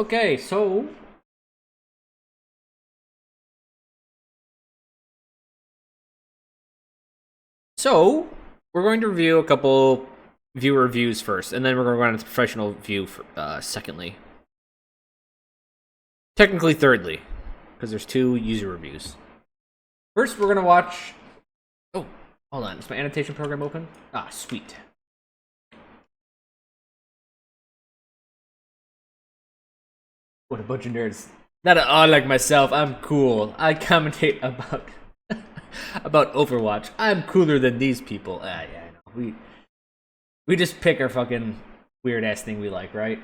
Okay, so we're going to review a couple viewer reviews first, and then we're going to go on to professional view for, secondly. Technically, thirdly, because there's 2 user reviews. First, we're going to watch... Oh, hold on. Is my annotation program open? Ah, sweet. What a bunch of nerds. Not at all like myself. I'm cool. I commentate about about Overwatch. I'm cooler than these people. Ah, yeah, I know. We just pick our fucking weird ass thing we like, right?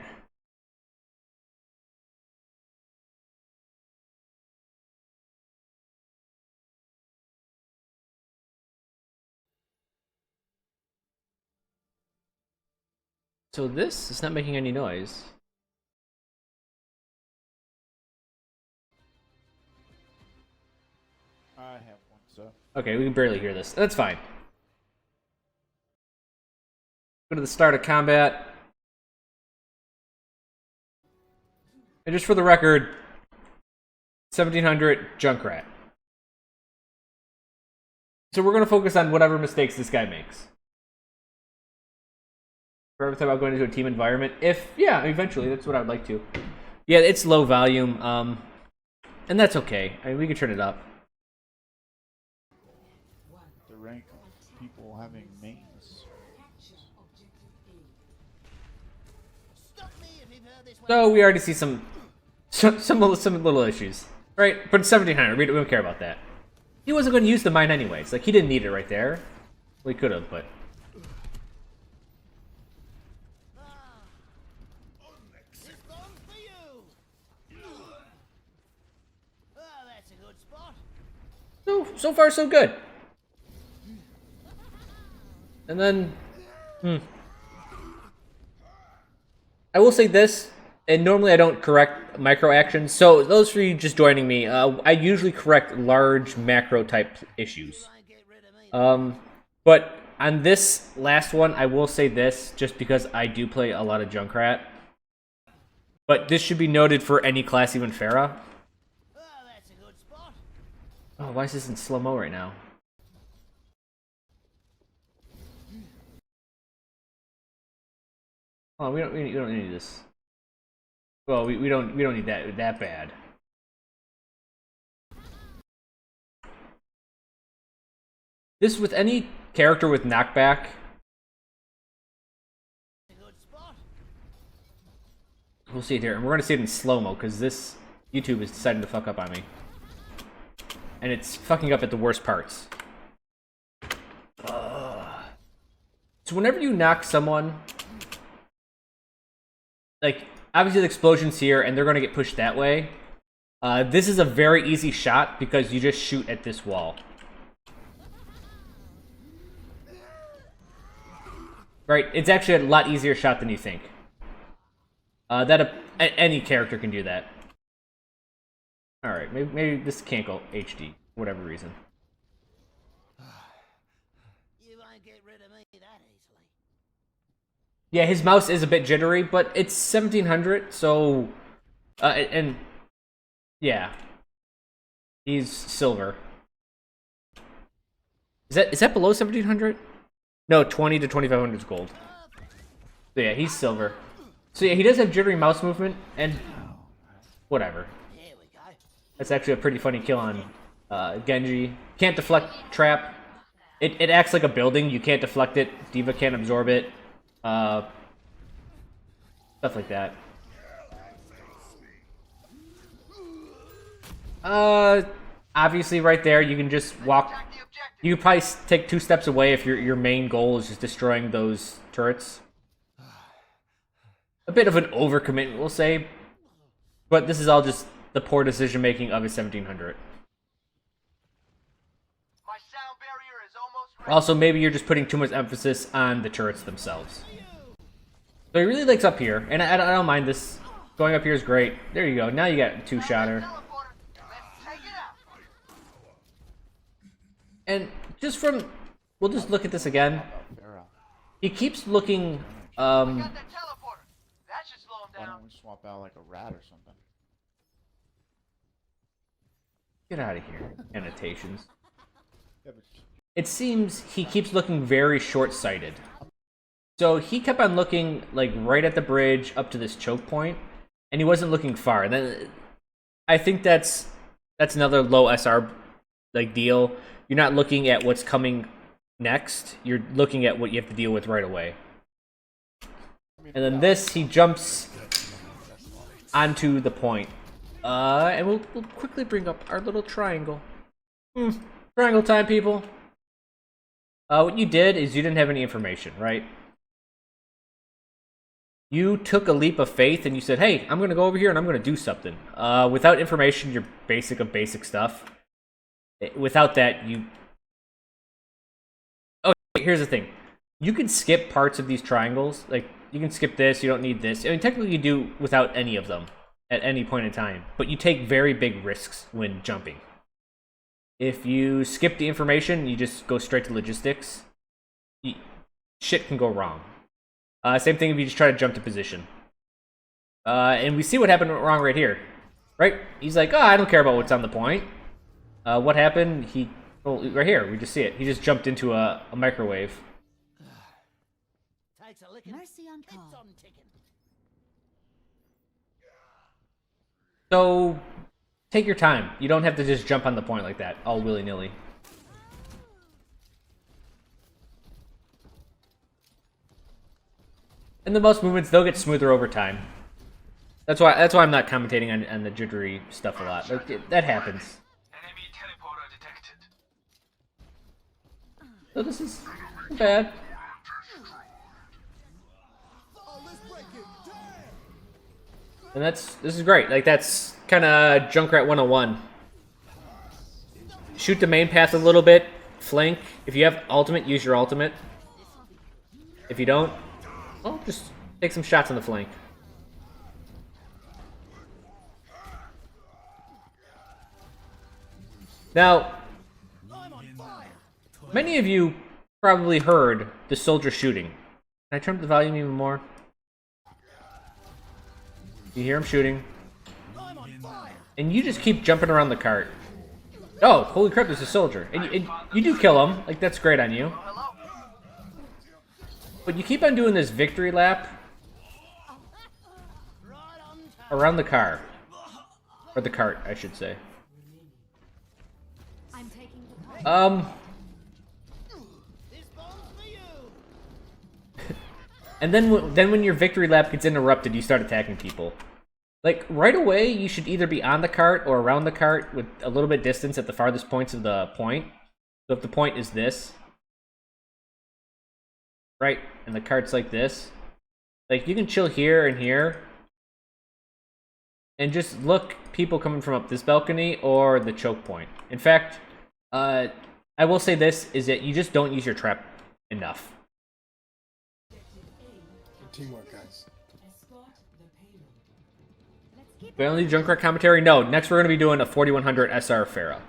So this is not making any noise. I have one, so. Okay, we can barely hear this. That's fine. Go to the start of combat. And just for the record, 1700 Junkrat. So we're going to focus on whatever mistakes this guy makes. For every time I'm going into a team environment, yeah, eventually, that's what I'd like to. Yeah, it's low volume, and that's okay. I mean, we can turn it up. The rank of people having mains. So we already see some little issues, right? But it's 1700. We don't care about that. He wasn't going to use the mine anyways. Like, he didn't need it right there. Well, he could have, but. So far, so good. And then, I will say this, and normally I don't correct micro actions, so those for you just joining me, I usually correct large macro type issues. But on this last one, I will say this, just because I do play a lot of Junkrat. But this should be noted for any class, even Pharah. Oh, why is this in slow-mo right now? Oh, we don't need this. Well, we don't need that bad. This with any character with knockback. We'll see it here, and we're gonna see it in slow-mo because this YouTube is deciding to fuck up on me. And it's fucking up at the worst parts. So whenever you knock someone, like, obviously the explosion's here, and they're going to get pushed that way. This is a very easy shot, because you just shoot at this wall. Right? It's actually a lot easier shot than you think. Any character can do that. Alright, maybe this can't go HD, for whatever reason. You won't get rid of me that easily. Yeah, his mouse is a bit jittery, but it's 1700, so... and... yeah. He's silver. Is that below 1700? No, 20 to 2500 is gold. So yeah, he's silver. So yeah, he does have jittery mouse movement, and... whatever. That's actually a pretty funny kill on Genji. Can't deflect trap. It acts like a building. You can't deflect it. D.Va can't absorb it. Stuff like that. Obviously right there, you can just walk. You could probably take 2 steps away if your main goal is just destroying those turrets. A bit of an overcommitment, we'll say. But this is all just the poor decision making of a 1700. My sound barrier is almost ready. Also, maybe you're just putting too much emphasis on the turrets themselves. So he really likes up here, and I don't mind this. Going up here is great. There you go. Now you got 2-shotter. And just from, we'll just look at this again. He keeps looking. Got that teleporter. That should slow him Why down. don't we swap out like a rat or something? Get out of here. Annotations. Yeah, but It seems he keeps looking very short-sighted. So he kept on looking like right at the bridge up to this choke point, and he wasn't looking far. And then I think that's another low SR like deal. You're not looking at what's coming next. You're looking at what you have to deal with right away. And then this, he jumps onto the point. And we'll quickly bring up our little triangle. Triangle time, people. What you did is you didn't have any information, right? You took a leap of faith and you said, hey, I'm going to go over here and I'm going to do something. Without information, you're basic of basic stuff. Without that, you... Oh, here's the thing. You can skip parts of these triangles. Like, you can skip this, you don't need this. I mean, technically you do without any of them at any point in time. But you take very big risks when jumping. If you skip the information, you just go straight to logistics, shit can go wrong. Same thing if you just try to jump to position. And we see what happened wrong right here. Right? He's like, oh, I don't care about what's on the point. What happened? Well, right here, we just see it. He just jumped into a microwave. Takes a licking. Mercy on It's call. on ticking. So, take your time. You don't have to just jump on the point like that, all willy-nilly. And the most movements, they'll get smoother over time. That's why I'm not commentating on the jittery stuff a lot. Like, that happens. Enemy teleporter detected. So this is bad. And this is great. Like, that's kind of Junkrat 101. Shoot the main path a little bit. Flank. If you have ultimate, use your ultimate. If you don't, well, just take some shots on the flank. Now, many of you probably heard the soldier shooting. Can I turn up the volume even more? You hear him shooting. And you just keep jumping around the cart. Oh, holy crap, there's a soldier. And you do kill him. Like, that's great on you. But you keep on doing this victory lap around the car. Or the cart, I should say. I'm taking the call. This bomb's for you. And then when your victory lap gets interrupted, you start attacking people. Like, right away, you should either be on the cart or around the cart with a little bit distance at the farthest points of the point. So if the point is this, right, and the cart's like this, like, you can chill here and here, and just look people coming from up this balcony or the choke point. In fact, I will say this, is that you just don't use your trap enough. Teamwork, guys. We only do Junkrat commentary? No, next we're going to be doing a 4100 SR Pharah.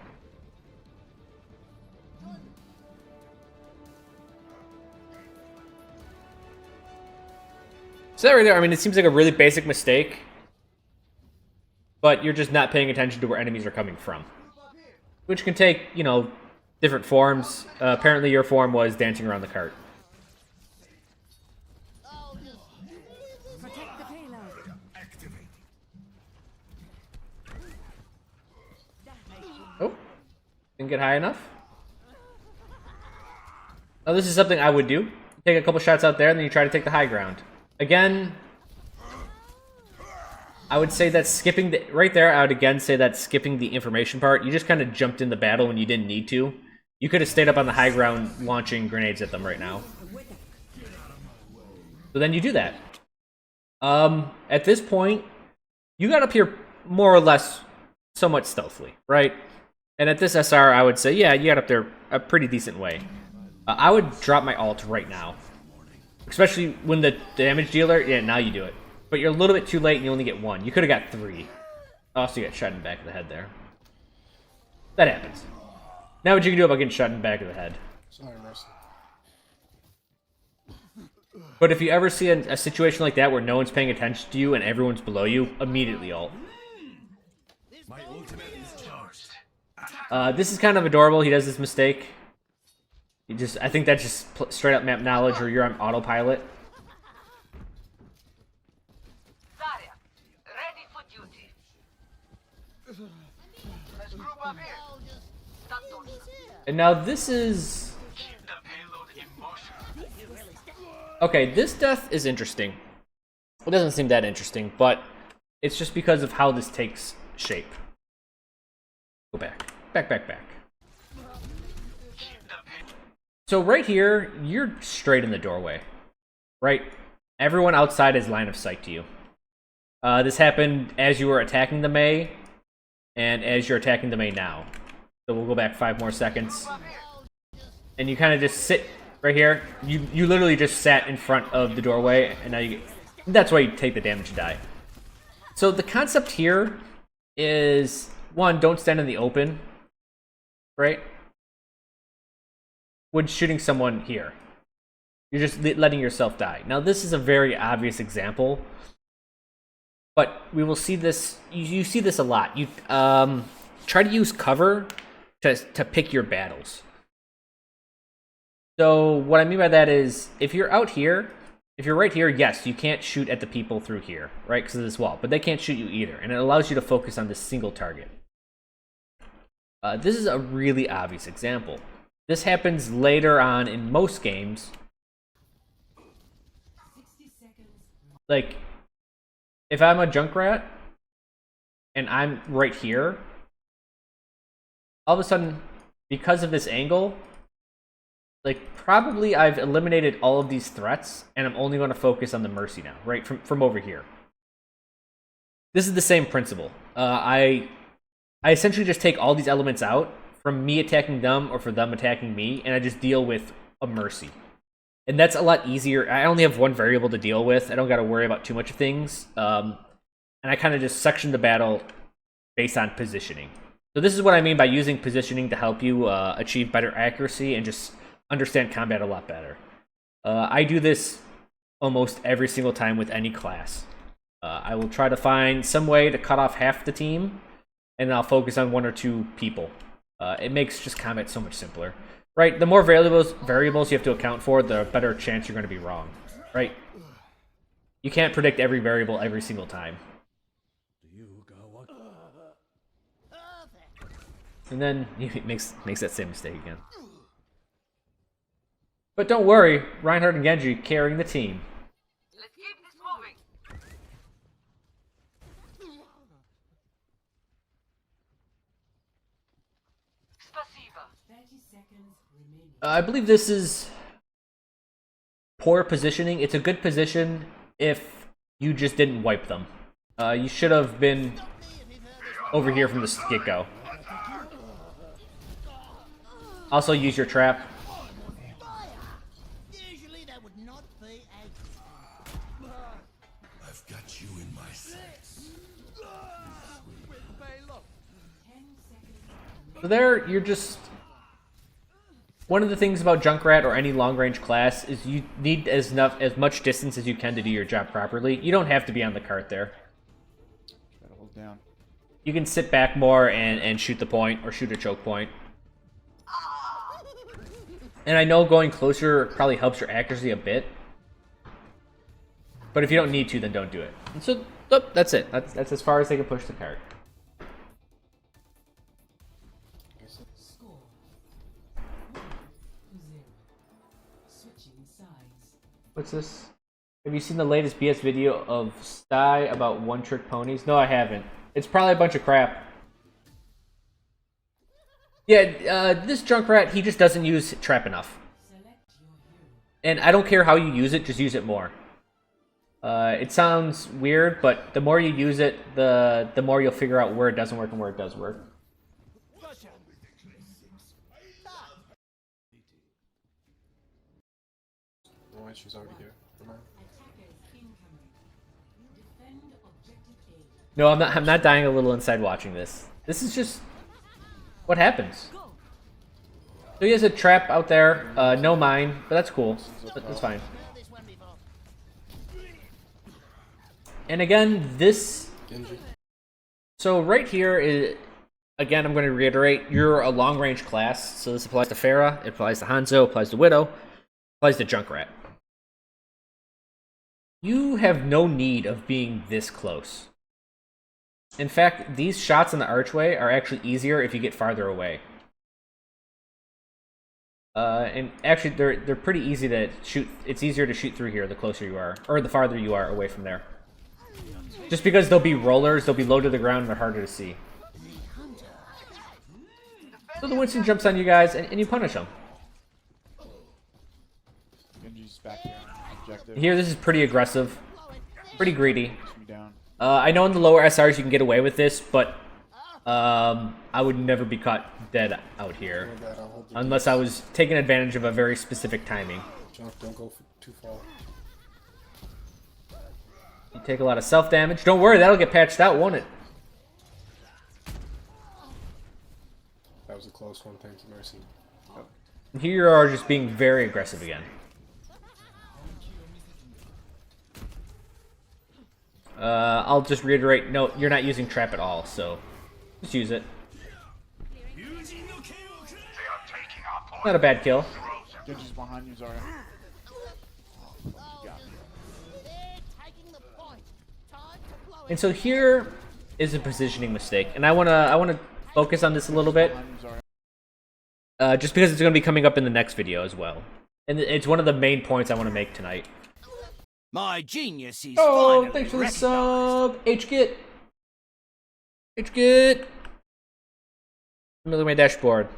So that right there, I mean, it seems like a really basic mistake, but you're just not paying attention to where enemies are coming from. Which can take, you know, different forms. Apparently your form was dancing around the cart. Protect the payload. Oh, didn't get high enough. Now this is something I would do. Take a couple shots out there, and then you try to take the high ground. Again, I would say that skipping the... Right there, I would again say that skipping the information part. You just kind of jumped in the battle when you didn't need to. You could have stayed up on the high ground launching grenades at them right now. So then you do that. At this point, you got up here more or less somewhat stealthily, right? And at this SR, I would say, yeah, you got up there a pretty decent way. I would drop my ult right now. Especially when the damage dealer, yeah, now you do it. But you're a little bit too late and you only get one. You could have got 3. Also, you got shot in the back of the head there. That happens. Now what you can do about getting shot in the back of the head. Sorry, Mercy. But if you ever see a situation like that where no one's paying attention to you and everyone's below you, immediately ult. My ultimate is charged. This is kind of adorable. He does this mistake. I think that's just straight up map knowledge, or you're on autopilot. Zarya, ready for duty. Let's group up here. And now this is... Keep the payload in motion. Okay, this death is interesting. It doesn't seem that interesting, but it's just because of how this takes shape. Go back. Back. So right here, you're straight in the doorway. Right? Everyone outside is line of sight to you. This happened as you were attacking the Mei, and as you're attacking the Mei now. So we'll go back 5 more seconds. And you kind of just sit right here. You literally just sat in front of the doorway, and now that's why you take the damage and die. So the concept here is, 1, don't stand in the open, right? When shooting someone here. You're just letting yourself die. Now this is a very obvious example, but we will see this, you see this a lot. You try to use cover to pick your battles. So what I mean by that is, if you're out here, if you're right here, yes, you can't shoot at the people through here, right, because of this wall, but they can't shoot you either, and it allows you to focus on this single target. This is a really obvious example. This happens later on in most games. Like, if I'm a Junkrat, and I'm right here, all of a sudden, because of this angle, like, probably I've eliminated all of these threats, and I'm only going to focus on the Mercy now, right, from over here. This is the same principle. I essentially just take all these elements out, from me attacking them or for them attacking me, and I just deal with a Mercy. And that's a lot easier. I only have 1 variable to deal with. I don't got to worry about too much of things. And I kind of just section the battle based on positioning. So this is what I mean by using positioning to help you achieve better accuracy and just understand combat a lot better. I do this almost every single time with any class. I will try to find some way to cut off half the team, and then I'll focus on 1 or 2 people. It makes just combat so much simpler. Right? The more variables you have to account for, the better chance you're going to be wrong. Right? You can't predict every variable every single time. And then he makes that same mistake again. But don't worry, Reinhardt and Genji carrying the team. Let's keep this moving. I believe this is poor positioning. It's a good position if you just didn't wipe them. You should have been over here from the get-go. Also use your trap. Usually that would not be I've got you in my sights. So there, you're just... One of the things about Junkrat or any long-range class is you need as much distance as you can to do your job properly. You don't have to be on the cart there. Gotta hold down. You can sit back more and shoot the point, or shoot a choke point. And I know going closer probably helps your accuracy a bit. But if you don't need to, then don't do it. And so, that's it. That's as far as they can push the cart. What's this? Have you seen the latest BS video of Sty about one-trick ponies? No, I haven't. It's probably a bunch of crap. Yeah, this Junkrat, he just doesn't use trap enough. And I don't care how you use it, just use it more. It sounds weird, but the more you use it, the more you'll figure out where it doesn't work and where it does work. Why she's already here? No, I'm not dying a little inside watching this. This is just what happens. So he has a trap out there, no mine, but that's cool. That's fine. this one before. And again, this... Genji. So right here is... Again, I'm going to reiterate, you're a long-range class, so this applies to Pharah, it applies to Hanzo, it applies to Widow, it applies to Junkrat. You have no need of being this close. In fact, these shots in the archway are actually easier if you get farther away. And actually, they're pretty easy to shoot. It's easier to shoot through here the closer you are, or the farther you are away from there. Just because they'll be rollers, they'll be low to the ground, and they're harder to see. So the Winston jumps on you guys, and you punish them. Genji's back here. Objective. Here, this is pretty aggressive, pretty greedy. Push me down. I know in the lower SRs you can get away with this, but I would never be caught dead out here. My bad, I'll hold the Unless I was taking advantage of a very specific timing. Junk, don't go too far. You take a lot of self-damage. Don't worry, that'll get patched out, won't it? That was a close one, thank you, Mercy. Oh. Here you are just being very aggressive again. I'll just reiterate, no, you're not using trap at all, so just use it. Not a bad kill. Genji's behind you, Zarya. You got me. And so here is a positioning mistake, and I wanna focus on this a little bit, Behind you, Zarya. just because it's gonna be coming up in the next video as well, and it's one of the main points I want to make tonight. My genius is Oh, finally thanks for the recognized. sub, HGit. HGit. Look at my dashboard.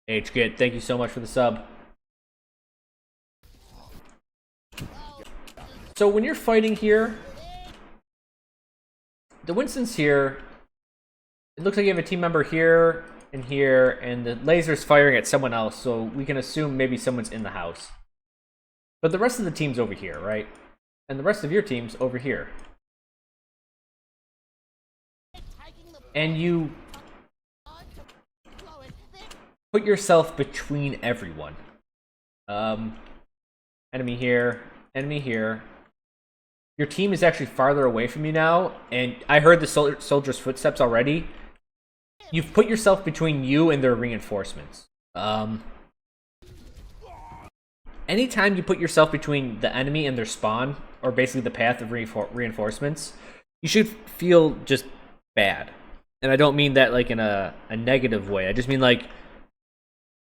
HGit, thank you so much for the sub. So when you're fighting here, the Winston's here. It looks like you have a team member here and here, and the laser's firing at someone else, so we can assume maybe someone's in the house. But the rest of the team's over here, right? And the rest of your team's over here. And you put yourself between everyone. Enemy here, enemy here. Your team is actually farther away from you now, and I heard the soldier's footsteps already. You've put yourself between you and their reinforcements. Anytime you put yourself between the enemy and their spawn, or basically the path of reinforcements, you should feel just bad. And I don't mean that like in a negative way. I just mean like,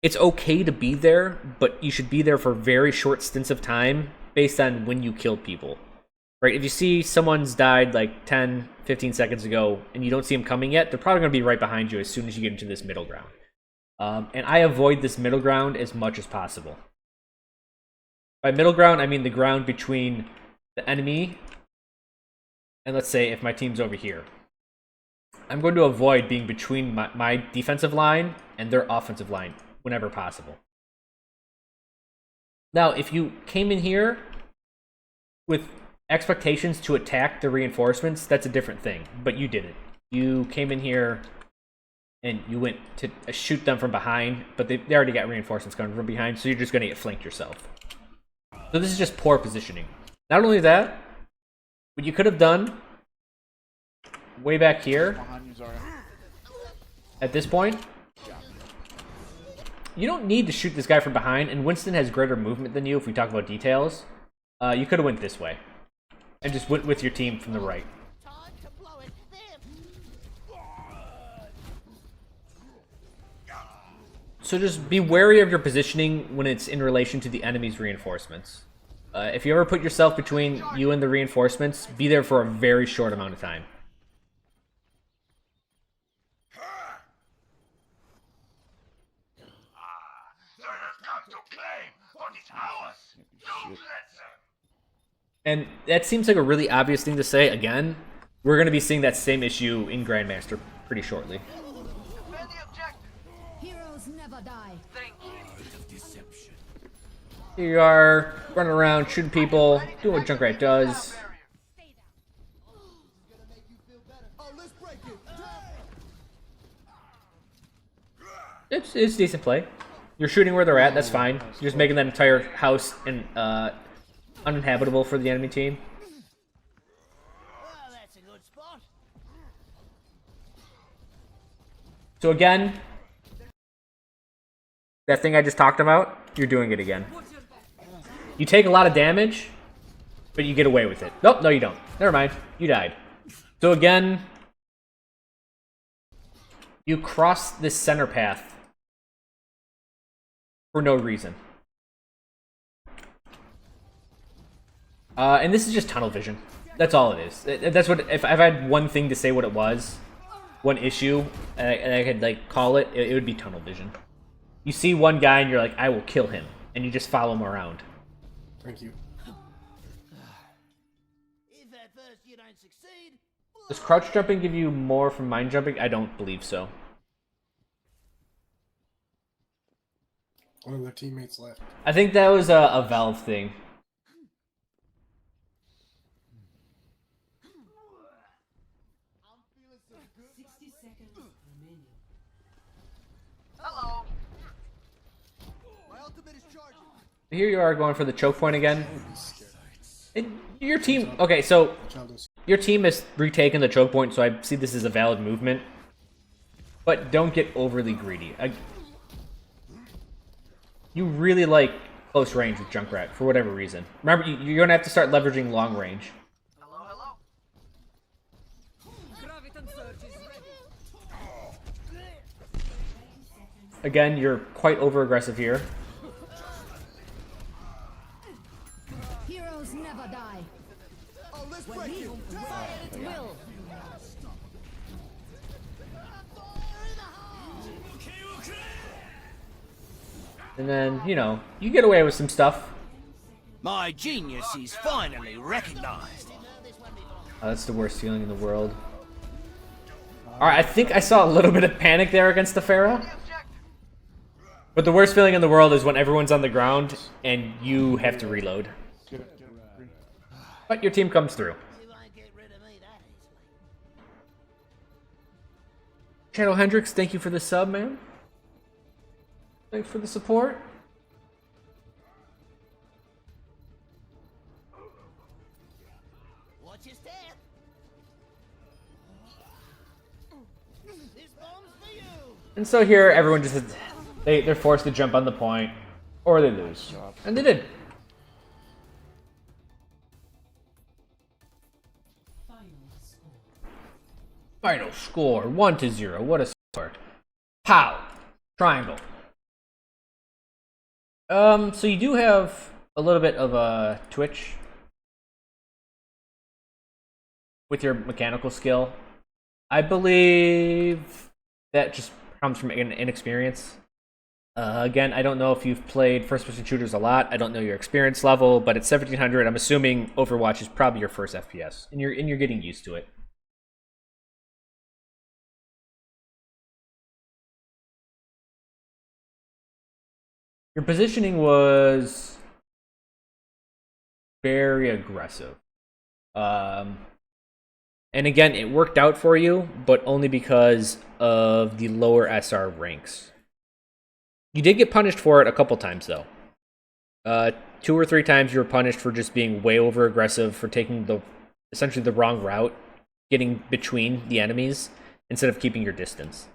it's okay to be there, but you should be there for very short stints of time based on when you kill people. Right? If you see someone's died like 10, 15 seconds ago, and you don't see them coming yet, they're probably going to be right behind you as soon as you get into this middle ground. And I avoid this middle ground as much as possible. By middle ground, I mean the ground between the enemy and, let's say, if my team's over here. I'm going to avoid being between my defensive line and their offensive line whenever possible. Now, if you came in here with expectations to attack the reinforcements, that's a different thing, but you didn't. You came in here and you went to shoot them from behind, but they already got reinforcements coming from behind, so you're just going to get flanked yourself. So this is just poor positioning. Not only that, what you could have done way back here, Behind you, Zarya. at this point, you don't need to shoot this guy from behind, and Winston has greater movement than you if we talk about details. You could have went this way, and just went with your team from the right. So just be wary of your positioning when it's in relation to the enemy's reinforcements. If you ever put yourself between you and the reinforcements, be there for a very short amount of time. And that seems like a really obvious thing to say. Again, we're going to be seeing that same issue in Grandmaster pretty shortly. Defend the objective. Heroes never die. Thank you. Here you are, running around, shooting people, doing what Junkrat does. It's decent play. You're shooting where they're at, that's fine. You're just making that entire house uninhabitable for the enemy team. spot. So again, that thing I just talked about, you're doing it again. You take a lot of damage, but you get away with it. Nope, no you don't. Never mind. You died. So again, you cross this center path for no reason. And this is just tunnel vision. That's all it is. That's what, if I had one thing to say what it was, one issue, and I could like call it, it would be tunnel vision. You see one guy and you're like, I will kill him. And you just follow him around. Thank you. If at first you don't succeed, Does crouch jumping give you more from mine jumping? I don't believe so. One of their teammates left. I think that was a Valve thing. Hello. my ultimate is charging. Here you are going for the choke point again. He's scared. And your team... Okay, so Childish. your team has retaken the choke point, so I see this as a valid movement. But don't get overly greedy. You really like close range with Junkrat, for whatever reason. Remember, you're going to have to start leveraging long range. Hello, hello. Again, you're quite over-aggressive here. Heroes never die. Oh, let's When break he it. fire at will. And then, you know, you get away with some stuff. My genius is finally recognized. Oh, that's the worst feeling in the world. Alright, I think I saw a little bit of panic there against the Pharaoh. The objective. But the worst feeling in the world is when everyone's on the ground and you have to reload. Get it, green. But your team comes through. You won't get rid of me that easily. Channel Hendrix, thank you for the sub, man. Thanks for the support. Watch your step. This bomb's for you. And so here, everyone just... They're forced to jump on the point, or they lose. And they did. Final score, 1-0. What a score. Pow. Triangle. So you do have a little bit of a twitch with your mechanical skill. I believe that just comes from inexperience. Again, I don't know if you've played first-person shooters a lot. I don't know your experience level, but at 1700, I'm assuming Overwatch is probably your first FPS, and you're getting used to it. Your positioning was very aggressive. And again, it worked out for you, but only because of the lower SR ranks. You did get punished for it a couple times, though. 2 or 3 times you were punished for just being way over aggressive, for taking essentially the wrong route, getting between the enemies, instead of keeping your distance.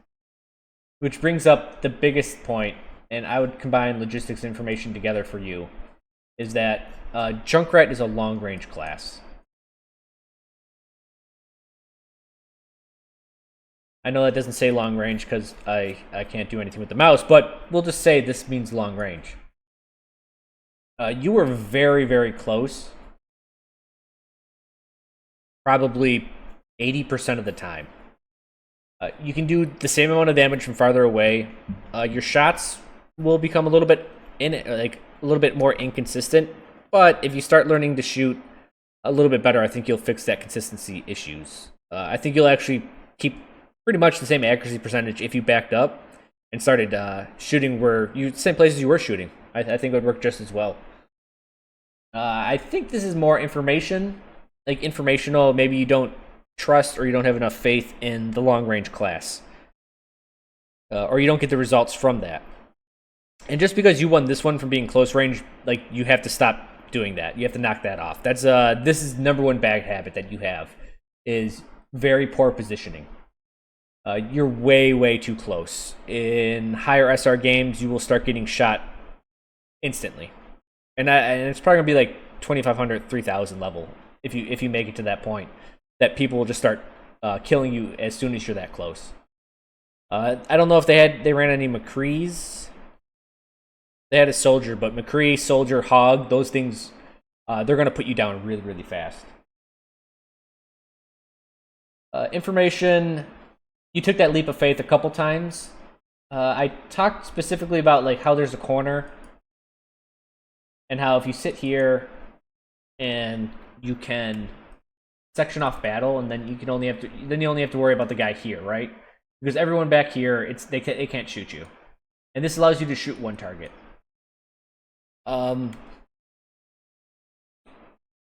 Which brings up the biggest point, and I would combine logistics and information together for you, is that Junkrat is a long-range class. I know that doesn't say long range because I can't do anything with the mouse, but we'll just say this means long range. You were very, very close. Probably 80% of the time. You can do the same amount of damage from farther away. Your shots will become a little bit a little bit more inconsistent, but if you start learning to shoot a little bit better, I think you'll fix that consistency issues. I think you'll actually keep pretty much the same accuracy percentage if you backed up and started shooting same places you were shooting. I think it would work just as well. I think this is more information, like informational. Maybe you don't trust or you don't have enough faith in the long range class, or you don't get the results from that. And just because you won this one from being close range, like, you have to stop doing that. You have to knock that off. That's this is #1 bad habit that you have, is very poor positioning. You're way too close. In higher SR games, you will start getting shot instantly, and it's probably gonna be like 2,500, 3,000 level if you make it to that point. That people will just start killing you as soon as you're that close. I don't know if they ran any McCrees. They had a soldier, but McCree, soldier, hog, those things, they're gonna put you down really fast. Information. You took that leap of faith a couple times. I talked specifically about like how there's a corner, and how if you sit here, and you can section off battle, and then you only have to worry about the guy here, right? Because everyone back here, they can't shoot you, and this allows you to shoot one target. You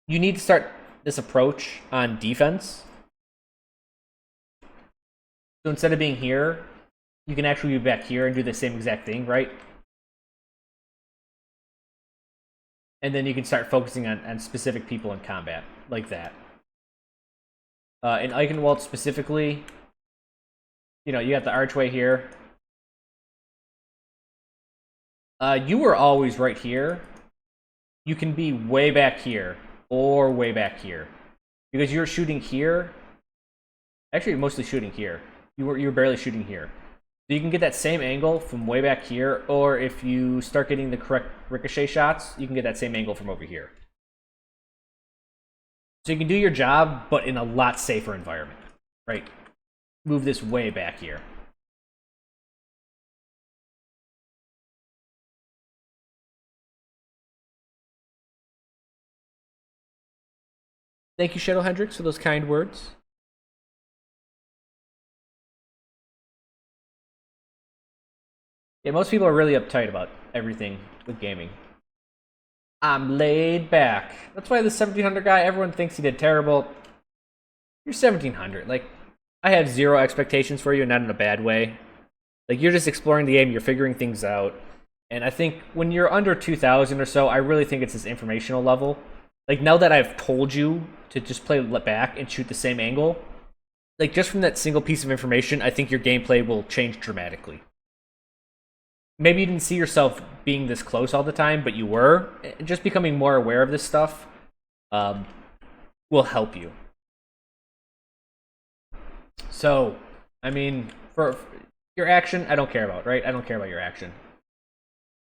need to start this approach on defense. So instead of being here, you can actually be back here and do the same exact thing, right? And then you can start focusing on specific people in combat, like that. In Eichenwald specifically, you got the archway here. You were always right here. You can be way back here, or way back here. Because you're shooting here. Actually, you're mostly shooting here. You were barely shooting here. So you can get that same angle from way back here, or if you start getting the correct ricochet shots, you can get that same angle from over here. So you can do your job, but in a lot safer environment, right? Move this way back here. Thank you, Shadow Hendrix, for those kind words. Yeah, most people are really uptight about everything with gaming. I'm laid back. That's why the 1700 guy, everyone thinks he did terrible. You're 1700. Like, I have zero expectations for you, not in a bad way. Like, you're just exploring the game, you're figuring things out. And I think when you're under 2000 or so, I really think it's this informational level. Like, now that I've told you to just play back and shoot the same angle, like, just from that single piece of information, I think your gameplay will change dramatically. Maybe you didn't see yourself being this close all the time, but you were. Just becoming more aware of this stuff will help you. So, I mean, for your action, I don't care about, right? I don't care about your action.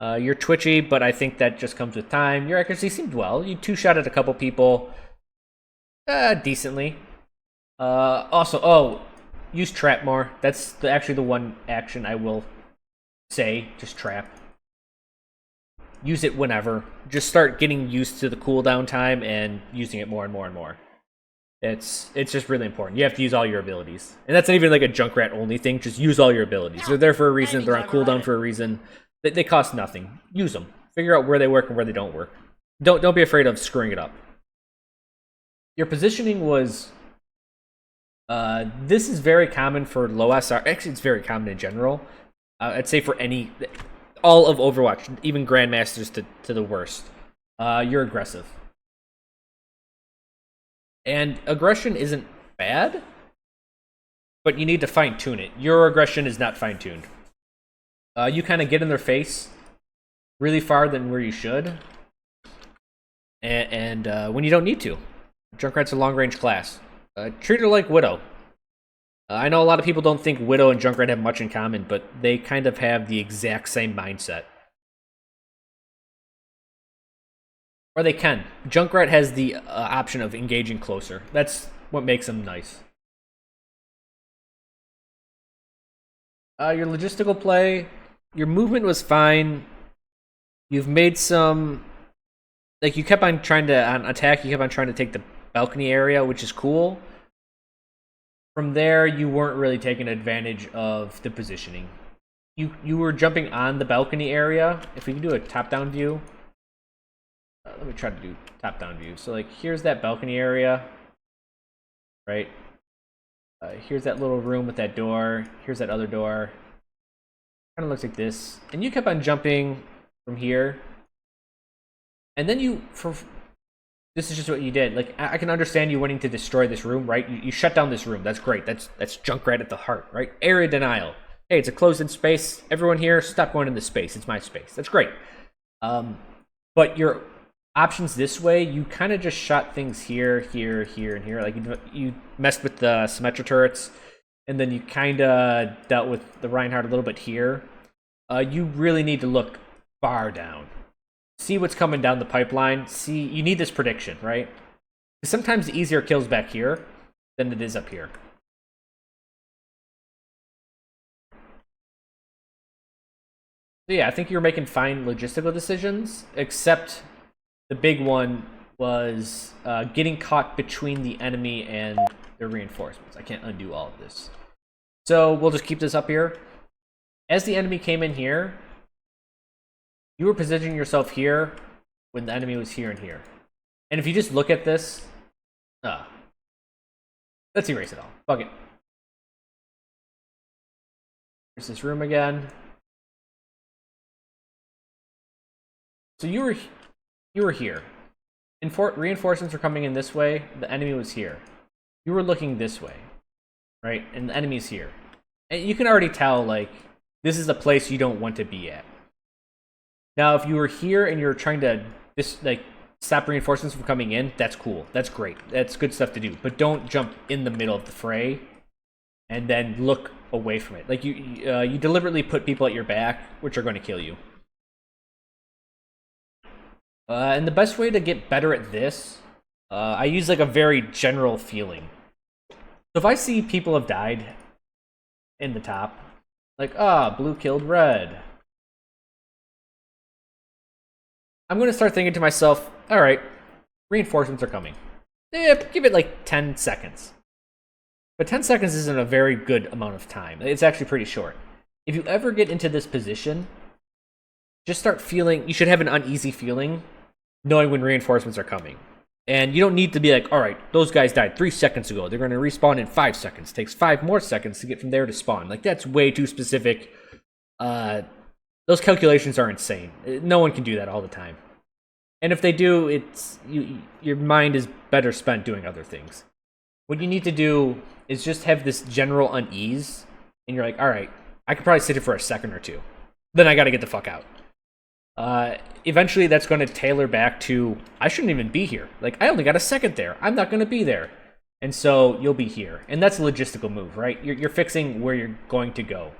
You're twitchy, but I think that just comes with time. Your accuracy seemed well. You two-shot at a couple people decently. Also, use trap more. That's actually the one action I will say, just trap. Use it whenever. Just start getting used to the cooldown time and using it more and more and more. It's just really important. You have to use all your abilities. And that's not even like a Junkrat only thing. Just use all your abilities. They're there for a reason. They're on cooldown for a reason. They cost nothing. Use them. Figure out where they work and where they don't work. Don't be afraid of screwing it up. Your positioning was... this is very common for low SR. Actually, it's very common in general. I'd say for all of Overwatch, even Grandmasters to the worst. You're aggressive. And aggression isn't bad, but you need to fine-tune it. Your aggression is not fine-tuned. You kind of get in their face really far than where you should. And when you don't need to. Junkrat's a long-range class. Treat her like Widow. I know a lot of people don't think Widow and Junkrat have much in common, but they kind of have the exact same mindset. Or they can. Junkrat has the option of engaging closer. That's what makes them nice. Your logistical play, your movement was fine. You've made some... Like, you kept on trying to, on attack, you kept on trying to take the balcony area, which is cool. From there, you weren't really taking advantage of the positioning. You were jumping on the balcony area. If we can do a top-down view. Let me try to do top-down view. So, like, here's that balcony area. Right? Here's that little room with that door. Here's that other door. Kind of looks like this. And you kept on jumping from here. And then This is just what you did. Like, I can understand you wanting to destroy this room, right? You shut down this room. That's great. That's Junkrat at the heart, right? Area denial. Hey, it's a closed-in space. Everyone here, stop going in this space. It's my space. That's great. But your options this way, you kind of just shot things here, here, here, and here. Like, you messed with the Symmetra turrets, and then you kind of dealt with the Reinhardt a little bit here. You really need to look far down. See what's coming down the pipeline. See, you need this prediction, right? Sometimes the easier kills back here than it is up here. So yeah, I think you're making fine logistical decisions, except the big one was getting caught between the enemy and their reinforcements. I can't undo all of this. So we'll just keep this up here. As the enemy came in here, you were positioning yourself here when the enemy was here and here. And if you just look at this, let's erase it all. Fuck it. Here's this room again. So you were here. Reinforcements were coming in this way. The enemy was here. You were looking this way, right? And the enemy's here. And you can already tell, like, this is a place you don't want to be at. Now, if you were here and you're trying to stop reinforcements from coming in, that's cool. That's great. That's good stuff to do. But don't jump in the middle of the fray and then look away from it. Like, you deliberately put people at your back, which are going to kill you. And the best way to get better at this, I use like a very general feeling. So if I see people have died in the top, like, blue killed red, I'm going to start thinking to myself, all right, reinforcements are coming. Give it like 10 seconds. But 10 seconds isn't a very good amount of time. It's actually pretty short. If you ever get into this position, just start feeling, you should have an uneasy feeling knowing when reinforcements are coming. And you don't need to be like, all right, those guys died 3 seconds ago. They're going to respawn in 5 seconds. It takes 5 more seconds to get from there to spawn. Like, that's way too specific. Those calculations are insane. No one can do that all the time. And if they do, your mind is better spent doing other things. What you need to do is just have this general unease, and you're like, all right, I could probably sit here for a second or two. Then I got to get the fuck out. Eventually, that's going to tailor back to, I shouldn't even be here. Like, I only got a second there. I'm not going to be there. And so you'll be here. And that's a logistical move, right? You're fixing where you're going to go.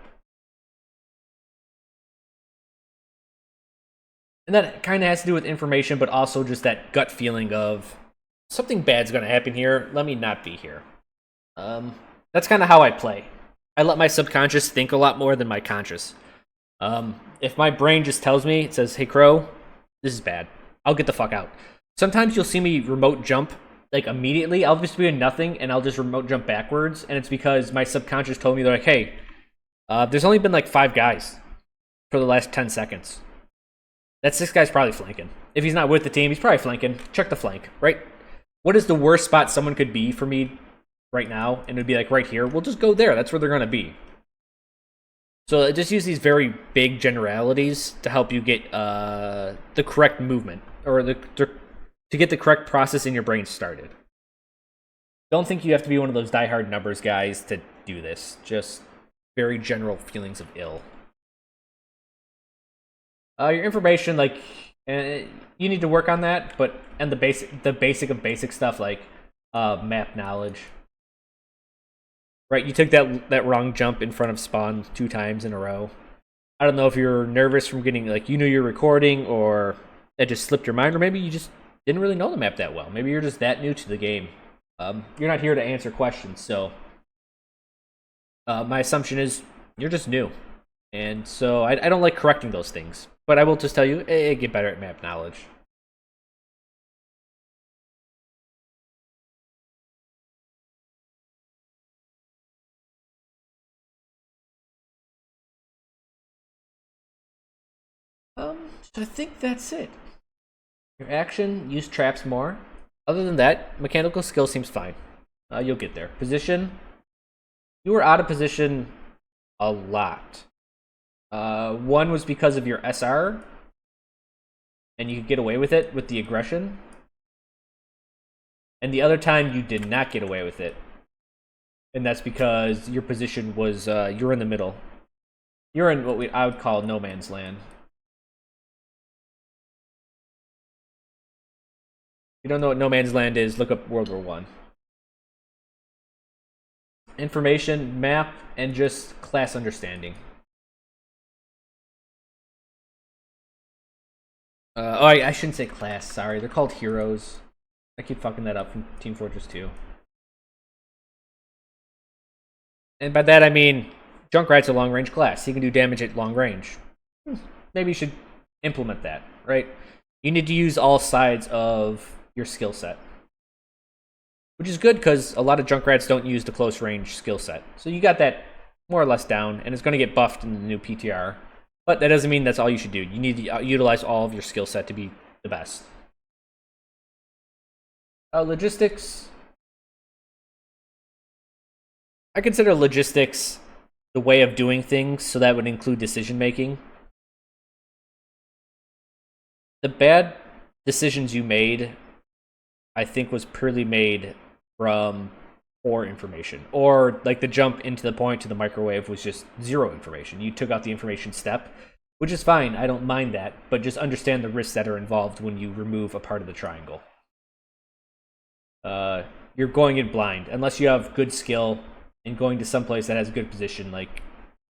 And that kind of has to do with information, but also just that gut feeling of something bad's going to happen here. Let me not be here. That's kind of how I play. I let my subconscious think a lot more than my conscious. If my brain just tells me, it says, hey, Chro, this is bad, I'll get the fuck out. Sometimes you'll see me remote jump, like, immediately. I'll just be in nothing, and I'll just remote jump backwards, and it's because my subconscious told me, they're like, hey, there's only been, like, 5 guys for the last 10 seconds. That 6th guy's probably flanking. If he's not with the team, he's probably flanking. Check the flank, right? What is the worst spot someone could be for me right now? And it'd be, like, right here. We'll just go there. That's where they're going to be. So just use these very big generalities to help you get the correct movement, or to get the correct process in your brain started. Don't think you have to be one of those diehard numbers guys to do this. Just very general feelings of ill. Your information, like, you need to work on that, and the basic of basic stuff, like map knowledge. Right, you took that wrong jump in front of spawn 2 times in a row. I don't know if you're nervous from getting, like, you knew you're recording, or that just slipped your mind, or maybe you just didn't really know the map that well. Maybe you're just that new to the game. You're not here to answer questions, so my assumption is you're just new. And so I don't like correcting those things. But I will just tell you, get better at map knowledge. So I think that's it. Your action, use traps more. Other than that, mechanical skill seems fine. You'll get there. Position, you were out of position a lot. One was because of your SR, and you could get away with it with the aggression. And the other time you did not get away with it. And that's because your position was, you're in the middle. You're in what I would call no man's land. If you don't know what no man's land is, look up World War One. Information, map, and just class understanding. I shouldn't say class, sorry. They're called heroes. I keep fucking that up from Team Fortress 2. And by that I mean, Junkrat's a long-range class. He can do damage at long range. Maybe you should implement that, right? You need to use all sides of your skill set. Which is good, because a lot of Junkrats don't use the close-range skill set. So you got that more or less down, and it's going to get buffed in the new PTR. But that doesn't mean that's all you should do. You need to utilize all of your skill set to be the best. Logistics. I consider logistics the way of doing things, so that would include decision making. The bad decisions you made, I think, was purely made from poor information. Or like the jump into the point to the microwave was just zero information. You took out the information step, which is fine. I don't mind that, but just understand the risks that are involved when you remove a part of the triangle. You're going in blind unless you have good skill and going to some place that has a good position, like,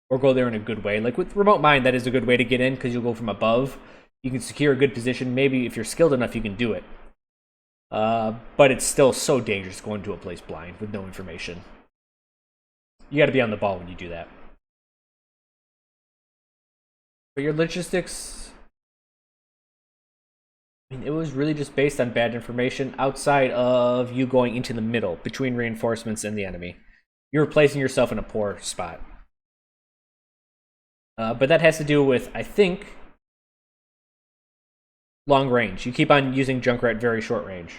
or go there in a good way. Like with remote mine, that is a good way to get in because you'll go from above. You can secure a good position. Maybe if you're skilled enough, you can do it. But it's still so dangerous going to a place blind with no information. You got to be on the ball when you do that. But your logistics, I mean, it was really just based on bad information outside of you going into the middle between reinforcements and the enemy. You're placing yourself in a poor spot. But that has to do with, I think, long range. You keep on using Junkrat very short range.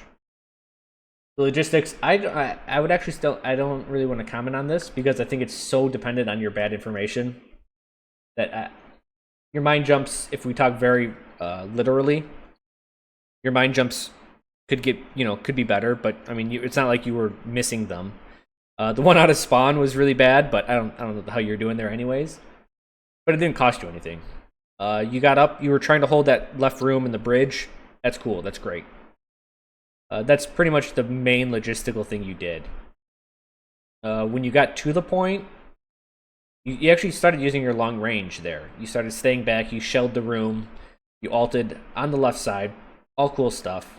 The logistics, I would actually still, I don't really want to comment on this because I think it's so dependent on your bad information that your mind jumps, if we talk very literally, your mind jumps could get, could be better, but I mean, it's not like you were missing them. The one out of spawn was really bad, but I don't know how you're doing there anyways. But it didn't cost you anything. You got up, you were trying to hold that left room in the bridge. That's cool, that's great. That's pretty much the main logistical thing you did. When you got to the point, you actually started using your long range there. You started staying back, you shelled the room, you ulted on the left side, all cool stuff.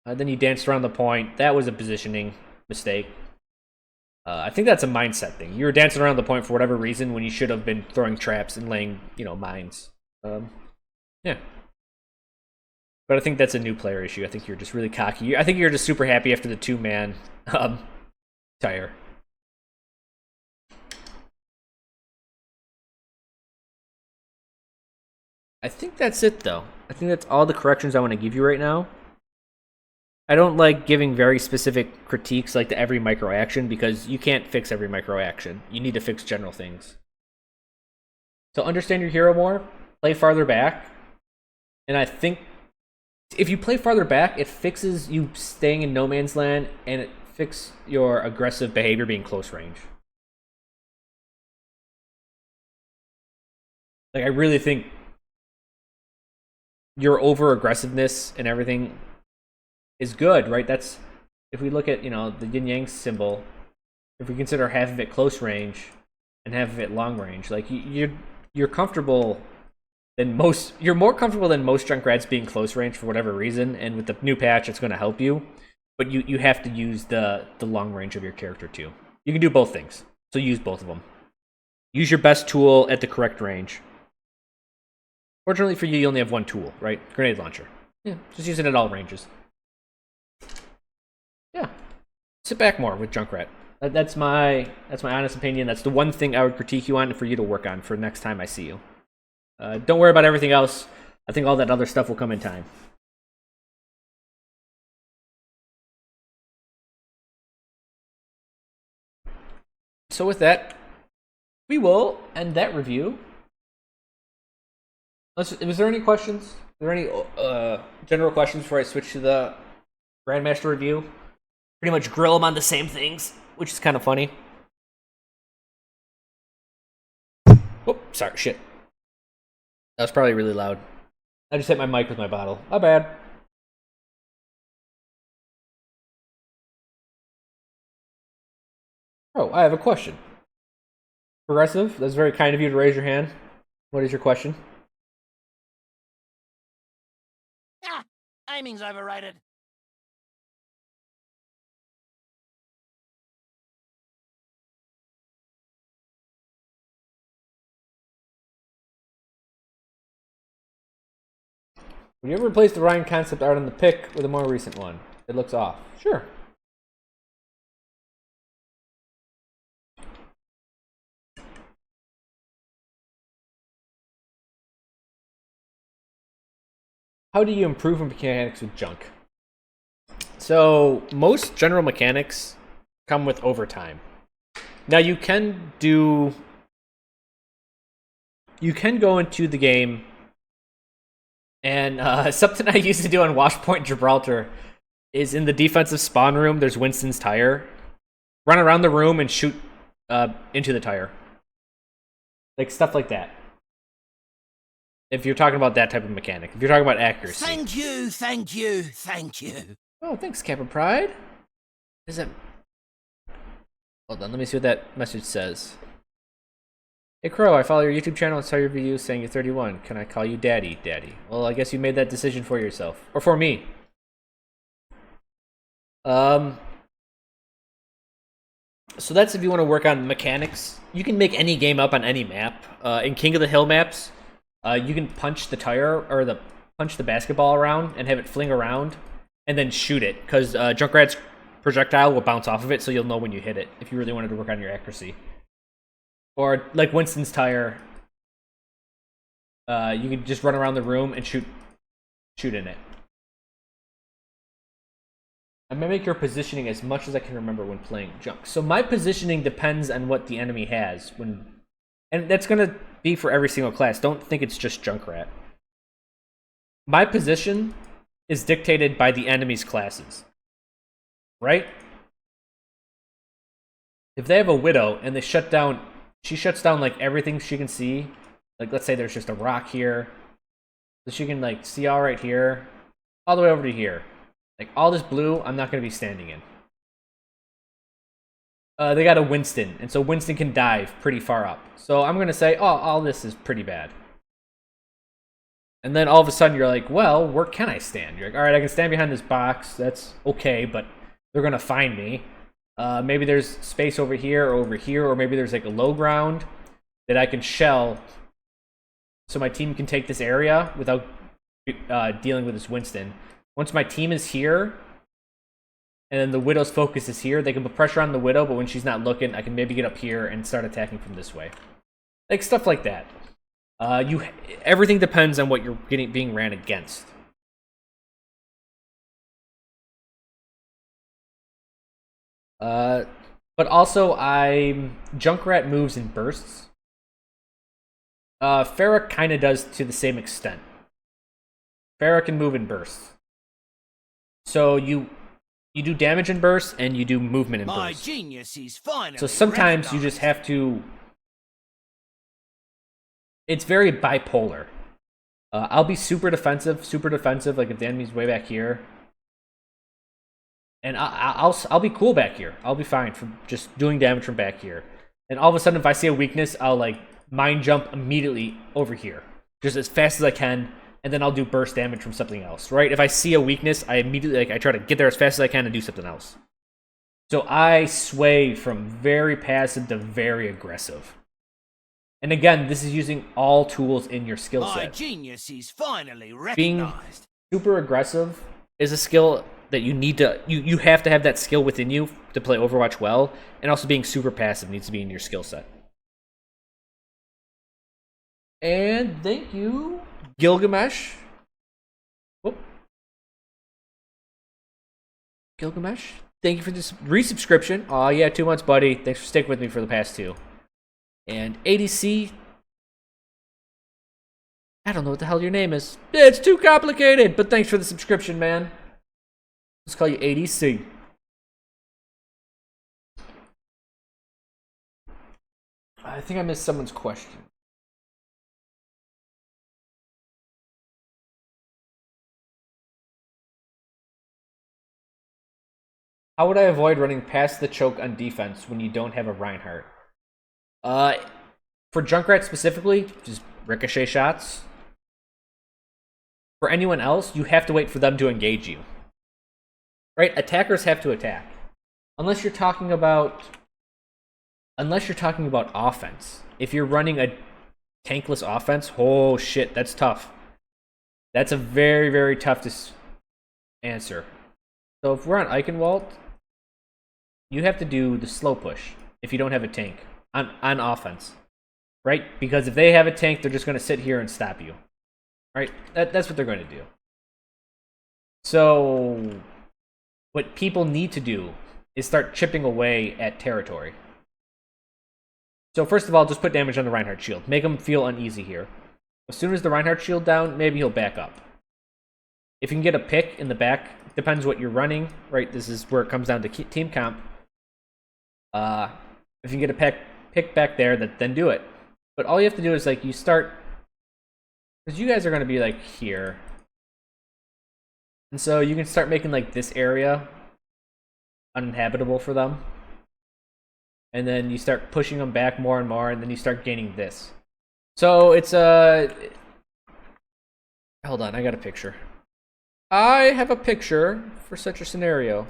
Then you danced around the point. That was a positioning mistake. I think that's a mindset thing. You were dancing around the point for whatever reason when you should have been throwing traps and laying, mines. Yeah. But I think that's a new player issue. I think you're just really cocky. I think you're just super happy after the two-man tire. I think that's it, though. I think that's all the corrections I want to give you right now. I don't like giving very specific critiques like to every micro action because you can't fix every micro action. You need to fix general things. So understand your hero more, play farther back, and I think if you play farther back, it fixes you staying in no man's land and it fixes your aggressive behavior being close range. Like, I really think your over aggressiveness and everything is good, right? That's, if we look at, the yin yang symbol, if we consider half of it close range and half of it long range, like you're comfortable than most, you're more comfortable than most Junkrats being close range for whatever reason, and with the new patch it's going to help you, but you have to use the long range of your character too. You can do both things, so use both of them. Use your best tool at the correct range. Fortunately for you, you only have one tool, right? Grenade launcher. Yeah, just use it at all ranges. Yeah, sit back more with Junkrat. That's my honest opinion. That's the one thing I would critique you on for you to work on for next time I see you. Don't worry about everything else. I think all that other stuff will come in time. So with that, we will end that review. Was there any questions? Are there any general questions before I switch to the Grandmaster review? pretty much grill them on the same things, which is kind of funny. Oh, sorry, shit. That was probably really loud. I just hit my mic with my bottle. My bad. Oh, I have a question. Progressive, that's very kind of you to raise your hand. What is your question? Ah, aiming's overrated. Would you ever replace the Ryan concept art on the pic with a more recent one? It looks off. Sure. How do you improve mechanics with junk? So, most general mechanics come with overtime. Now, you can go into the game, and something I used to do on Washpoint Gibraltar is in the defensive spawn room, there's Winston's tire. Run around the room and shoot into the tire. Like, stuff like that. If you're talking about that type of mechanic. If you're talking about accuracy. Thank you, thank you, thank you. Oh, thanks, Kappa Pride. Is that... Hold on, let me see what that message says. Hey, Chro, I follow your YouTube channel and saw your video saying you're 31. Can I call you Daddy, Daddy? Well, I guess you made that decision for yourself. Or for me. So that's if you want to work on mechanics. You can make any game up on any map. In King of the Hill maps, you can punch the tire, or punch the basketball around and have it fling around, and then shoot it, because Junkrat's projectile will bounce off of it, so you'll know when you hit it, if you really wanted to work on your accuracy. Or, like Winston's tire, you can just run around the room and shoot in it. I mimic your positioning as much as I can remember when playing Junk. So my positioning depends on what the enemy has. And that's going to be for every single class. Don't think it's just Junkrat. My position is dictated by the enemy's classes. Right? If they have a Widow and they she shuts down like everything she can see. Like, let's say there's just a rock here. So she can like see all right here, all the way over to here. Like, all this blue, I'm not going to be standing in. They got a Winston, and so Winston can dive pretty far up. So I'm going to say, oh, all this is pretty bad. And then all of a sudden you're like, well, where can I stand? You're like, all right, I can stand behind this box. That's okay, but they're going to find me. Maybe there's space over here, or maybe there's like a low ground that I can shell so my team can take this area without dealing with this Winston. Once my team is here, and then the Widow's focus is here, they can put pressure on the Widow, but when she's not looking, I can maybe get up here and start attacking from this way. Like, stuff like that. Everything depends on what you're being ran against. But also, Junkrat moves in bursts. Farah kind of does to the same extent. Farah can move in bursts. So you do damage in bursts, and you do movement in bursts. My genius is finally So sometimes you just have to... It's very bipolar. I'll be super defensive, like if the enemy's way back here. And I'll be cool back here. I'll be fine for just doing damage from back here. And all of a sudden, if I see a weakness, I'll like mind jump immediately over here. Just as fast as I can. And then I'll do burst damage from something else, right? If I see a weakness, I immediately, I try to get there as fast as I can and do something else. So I sway from very passive to very aggressive. And again, this is using all tools in your skill set. My genius is finally recognized. Being super aggressive is a skill that you need to, you have to have that skill within you to play Overwatch well, and also being super passive needs to be in your skill set. And thank you, Gilgamesh. Whoop. Gilgamesh, thank you for this resubscription. Oh yeah, 2 months, buddy. Thanks for sticking with me for the past 2. And ADC, I don't know what the hell your name is. It's too complicated, but thanks for the subscription, man. Let's call you ADC. I think I missed someone's question. How would I avoid running past the choke on defense when you don't have a Reinhardt? For Junkrat specifically, just ricochet shots. For anyone else, you have to wait for them to engage you. Right? Attackers have to attack. Unless you're talking about offense. If you're running a tankless offense, oh shit, that's tough. That's a very, very tough answer. So if we're on Eichenwald, you have to do the slow push if you don't have a tank on offense. Right? Because if they have a tank, they're just going to sit here and stop you. Right? That's what they're going to do. So what people need to do is start chipping away at territory. So first of all, just put damage on the Reinhardt shield. Make him feel uneasy here. As soon as the Reinhardt shield down, maybe he'll back up. If you can get a pick in the back, depends what you're running, right? This is where it comes down to team comp. If you can get a pick back there, then do it. But all you have to do is like you start, because you guys are going to be like here. And so you can start making like this area uninhabitable for them. And then you start pushing them back more and more, and then you start gaining this. So it's hold on, I got a picture. I have a picture for such a scenario.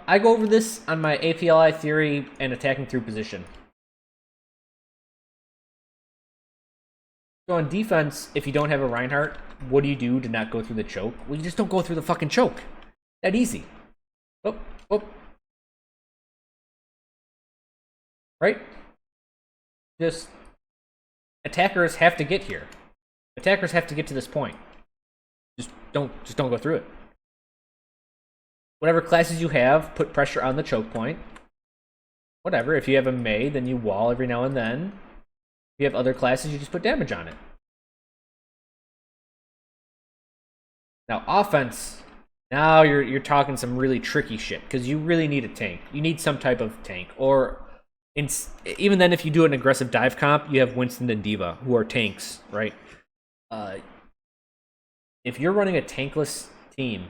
I go over this on my APLI theory and attacking through position. So on defense, if you don't have a Reinhardt, what do you do to not go through the choke? Well, you just don't go through the fucking choke. That easy. Oh. Right? Just attackers have to get here. Attackers have to get to this point. Just don't go through it. Whatever classes you have, put pressure on the choke point. Whatever. If you have a Mei, then you wall every now and then. If you have other classes, you just put damage on it. Now offense, now you're talking some really tricky shit because you really need a tank. You need some type of tank, or even then, if you do an aggressive dive comp, you have Winston and Diva who are tanks, right? If you're running a tankless team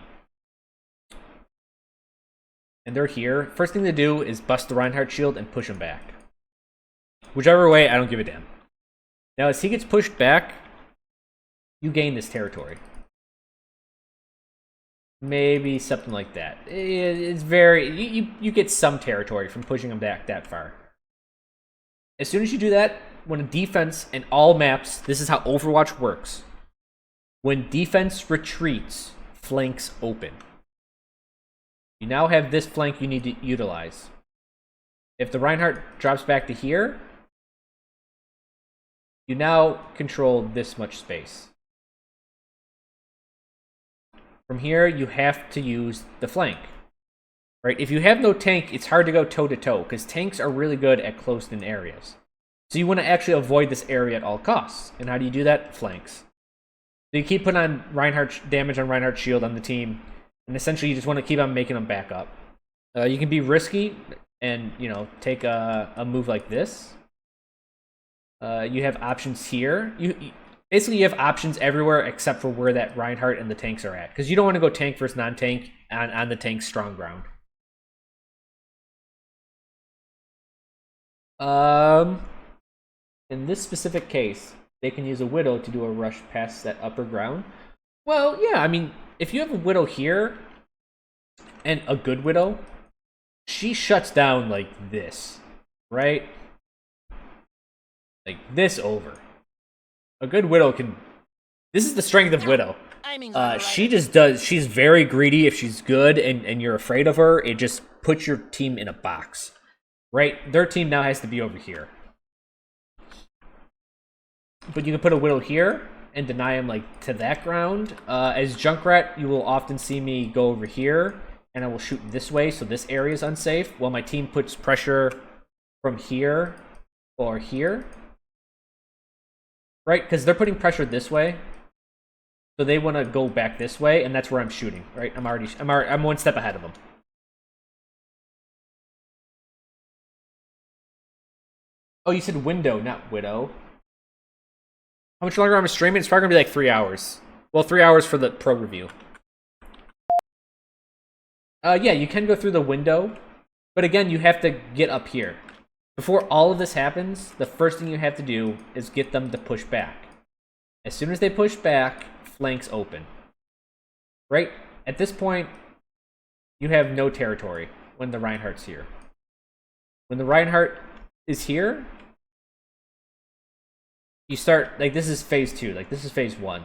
and they're here, first thing to do is bust the Reinhardt shield and push him back. Whichever way, I don't give a damn. Now, as he gets pushed back, you gain this territory. Maybe something like that. It's very... You get some territory from pushing him back that far. As soon as you do that, when a defense in all maps... This is how Overwatch works. When defense retreats, flanks open. You now have this flank you need to utilize. If the Reinhardt drops back to here, you now control this much space. From here, you have to use the flank. Right? If you have no tank, it's hard to go toe-to-toe, because tanks are really good at closed-in areas. So you want to actually avoid this area at all costs. And how do you do that? Flanks. So you keep putting on Reinhardt damage on Reinhardt's shield on the team, and essentially you just want to keep on making them back up. You can be risky and, take a move like this. You have options here. Basically, you have options everywhere except for where that Reinhardt and the tanks are at. Because you don't want to go tank versus non-tank on the tank's strong ground. In this specific case, they can use a Widow to do a rush past that upper ground. Well, yeah, I mean, if you have a Widow here, and a good Widow, she shuts down like this, right? Like this over. A good Widow can... This is the strength of Widow. She just does... She's very greedy if she's good and you're afraid of her. It just puts your team in a box. Right? Their team now has to be over here. But you can put a Widow here and deny him like to that ground. As Junkrat, you will often see me go over here and I will shoot this way so this area is unsafe while my team puts pressure from here or here. Right? Because they're putting pressure this way. So they want to go back this way, and that's where I'm shooting, right? I'm one step ahead of them. Oh, you said window, not widow. How much longer I'm streaming? It's probably gonna be like 3 hours. Well, 3 hours for the pro review. Yeah, you can go through the window, but again, you have to get up here. Before all of this happens, the first thing you have to do is get them to push back. As soon as they push back, flanks open. Right? At this point, you have no territory when the Reinhardt's here. When the Reinhardt is here, you start, like, this is phase 2. Like, this is phase 1.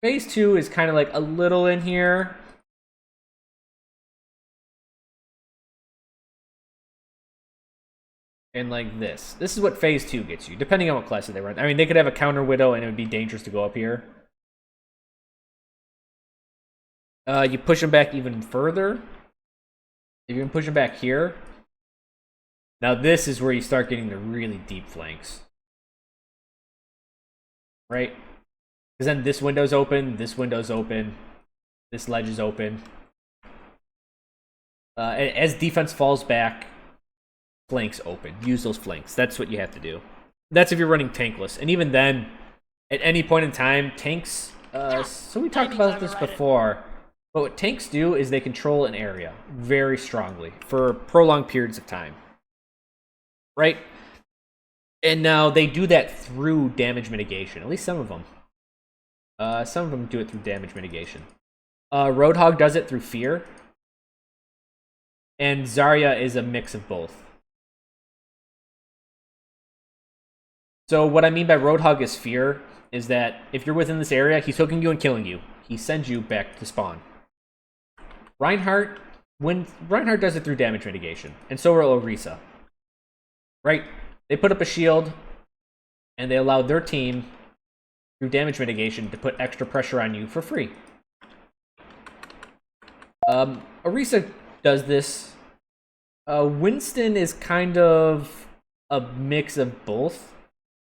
Phase 2 is kind of like a little in here. And like this. This is what phase 2 gets you, depending on what class they run. I mean, they could have a counter widow and it would be dangerous to go up here. You push them back even further. If you can push them back here. Now this is where you start getting the really deep flanks. Right? Because then this window's open, this window's open, this ledge is open. As defense falls back, flanks open. Use those flanks. That's what you have to do. That's if you're running tankless. And even then, at any point in time, tanks... so we talked about this before. But what tanks do is they control an area very strongly for prolonged periods of time. Right? And now they do that through damage mitigation. At least some of them. Some of them do it through damage mitigation. Roadhog does it through fear. And Zarya is a mix of both. So what I mean by Roadhog is fear is that if you're within this area, he's hooking you and killing you. He sends you back to spawn. Reinhardt does it through damage mitigation, and so will Orisa. Right? They put up a shield, and they allow their team, through damage mitigation, to put extra pressure on you for free. Orisa does this. Winston is kind of a mix of both.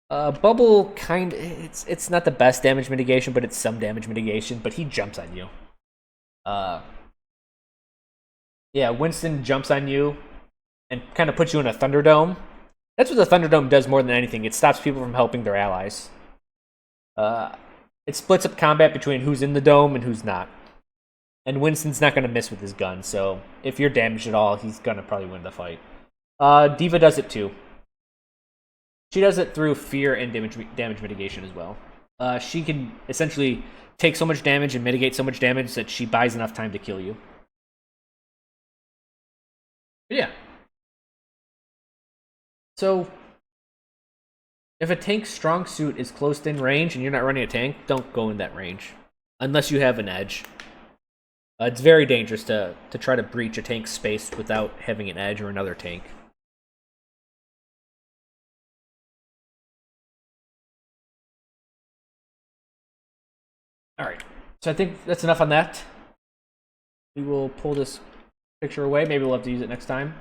Bubble it's not the best damage mitigation, but it's some damage mitigation, but he jumps on you. Yeah, Winston jumps on you and kind of puts you in a Thunderdome. That's what the Thunderdome does more than anything. It stops people from helping their allies. It splits up combat between who's in the dome and who's not. And Winston's not going to miss with his gun, so if you're damaged at all, he's going to probably win the fight. D.Va does it too. She does it through fear and damage mitigation as well. She can essentially take so much damage and mitigate so much damage that she buys enough time to kill you. But yeah. So, if a tank's strong suit is close in range and you're not running a tank, don't go in that range. Unless you have an edge. It's very dangerous to try to breach a tank's space without having an edge or another tank. Alright, so I think that's enough on that. We will pull this picture away. Maybe we'll have to use it next time.